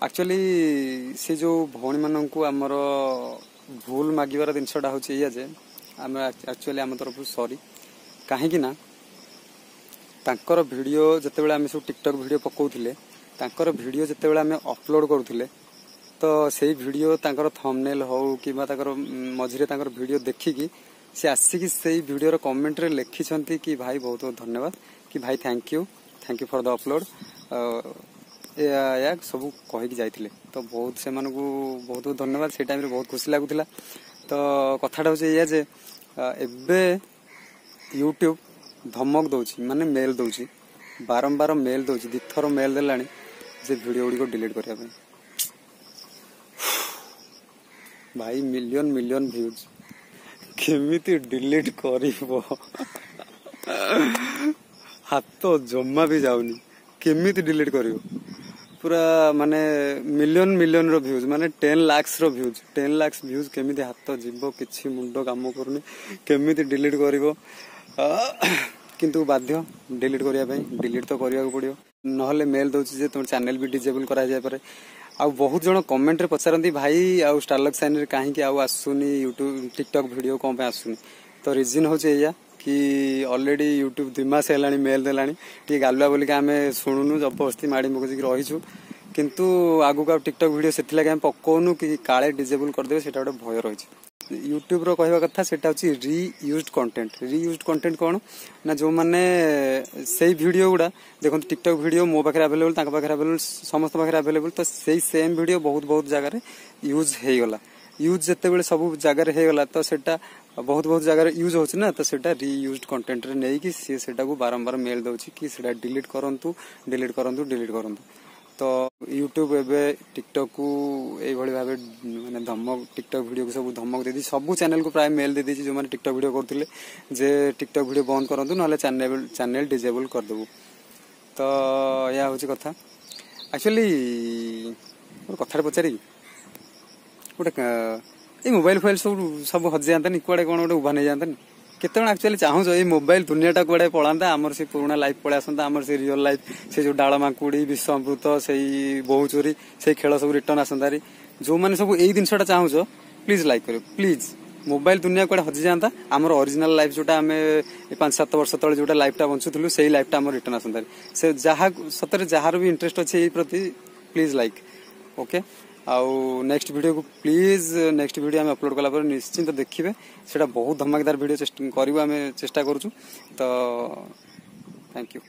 Actually से जो भौणी मानक आमर भूल मागिबार जिनसटा हूँ या जे आम एक्चुअली आम तरफ सॉरी कहीं ना तांकर वीडियो जितेबाला आम सब टिकटॉक वीडियो पकाउथिले तांकर वीडियो जितेबाला आम अपलोड करूथिले तो से वीडियो तांकर थंबनेल हो कि मझिरे तांकर वीडियो देखिकी से आसिकी से वीडियो कमेंट रे लिखिछंती कि भाई बहुत बहुत धन्यवाद कि भाई thank you for the upload या सब कहीकि जाइथिले तो बहुत से मानकु बहुत बहुत धन्यवाद से टाइम रे बहुत खुशी लागुथिला। तो कथाटा होचे या जे एबे यूट्यूब धमक दउची माने मेल दउची बारंबार मेल दउची दिथर मेल देलानी जे वीडियो गुडी को डिलीट करिया पे भाई मिलियन मिलियन व्यूज केमिति डिलीट करिवो हाथ जम्मा भी जाउनी केमिति डिलीट करिवो पूरा माने मिलियन मिलियन रो व्यूज माने 10 लाख रो व्यूज 10 लाख व्यूज केमिति हाथ जीव किछि मुंडो काम करूनी केमिति डिलीट करिवो किंतु बाध्य डिलीट करिया पई डिलीट तो करिया को पड़ियो नहले मेल दउछि जे तुम चैनल भी डिसेबल करा जाय पारे। आ बहुत जण कमेंट रे पचारंती भाई आ स्टारलक साइन रे काहे कि आ आसुनी यूट्यूब टिकटॉक वीडियो कोन पे आसुनी तो रीजन होचे या कि ऑलरेडी यूट्यूब 2 मास हेलानी मेल देलानी टी गालुआ बोली का हमें सुनुनु जबरदस्ती माड़ी मगजी रहिछु किंतु आगु का टिकटॉक वीडियो सेथिला के हम पकोनु कि काळे डिसेबल कर देबे सेटा गोटे भय रहिछि। यूट्यूब रो कहवा कथा सेटा होछि रीयूज्ड कंटेंट कोन ना जो माने सेही वीडियो गुडा देखो टिकटॉक वीडियो मो पाखरे अवेलेबल ताका पाखरे अवेलेबल समस्त पाखरे अवेलेबल तो सेही सेम वीडियो बहुत बहुत जगह रे यूज हे गला यूज जते बेले सब जगह रे हे गला तो सेटा बहुत बहुत जगह यूज होछि ना तो सेटा रीयूज्ड कंटेंट रे नै कि सेटा को बारंबार मेल दउछि कि सेटा डिलीट करंतु तो यूट्यूब एबे टिकटॉक को एई भली भाबे माने धमक टिकटॉक वीडियो को सब धमक देदी सब चैनल को प्राय मेल देदी जो माने टिकटॉक वीडियो करथिले जे टिकटॉक वीडियो बंद करंतु नले चैनल डिसेबल कर देबो। तो या होछि कथा एक्चुअली कथा पचारि गोटे ए मोबाइल फाइल सब हज जाता कुआडे कौन गोटे उभा नहीं जाता केत एक्चुअली चाहूँ ये मोबाइल दुनियाटा कुआडे पलांता आमर से पुराना लाइफ पड़े आसता आमर से रियल लाइफ से जो डाल माकुड़ी विश्व अमृत से बहु चोरी से खेल सब रिटर्न आसतारी जो मैंने सब यही जिनसा चाहूँ प्लीज लाइक करो प्लीज मोबाइल दुनिया कुआडे हजि जाता आमर ओरिजिनल लाइफ जोटा आम 5-7 वर्ष तले जोटा लाइफटा बंचुलु से लाइफटा आम रिटर्न आसतारी से जहाँ सतरे जार भी इंटरेस्ट अच्छे प्रति प्लीज लाइक ओके आउ नेक्स्ट वीडियो को प्लीज नेक्स्ट वीडियो आम अपलोड कला निश्चिंत देखिए सेटा बहुत धमाकेदार वीडियो करिबा आम चेष्टा करूछु तो थैंक यू।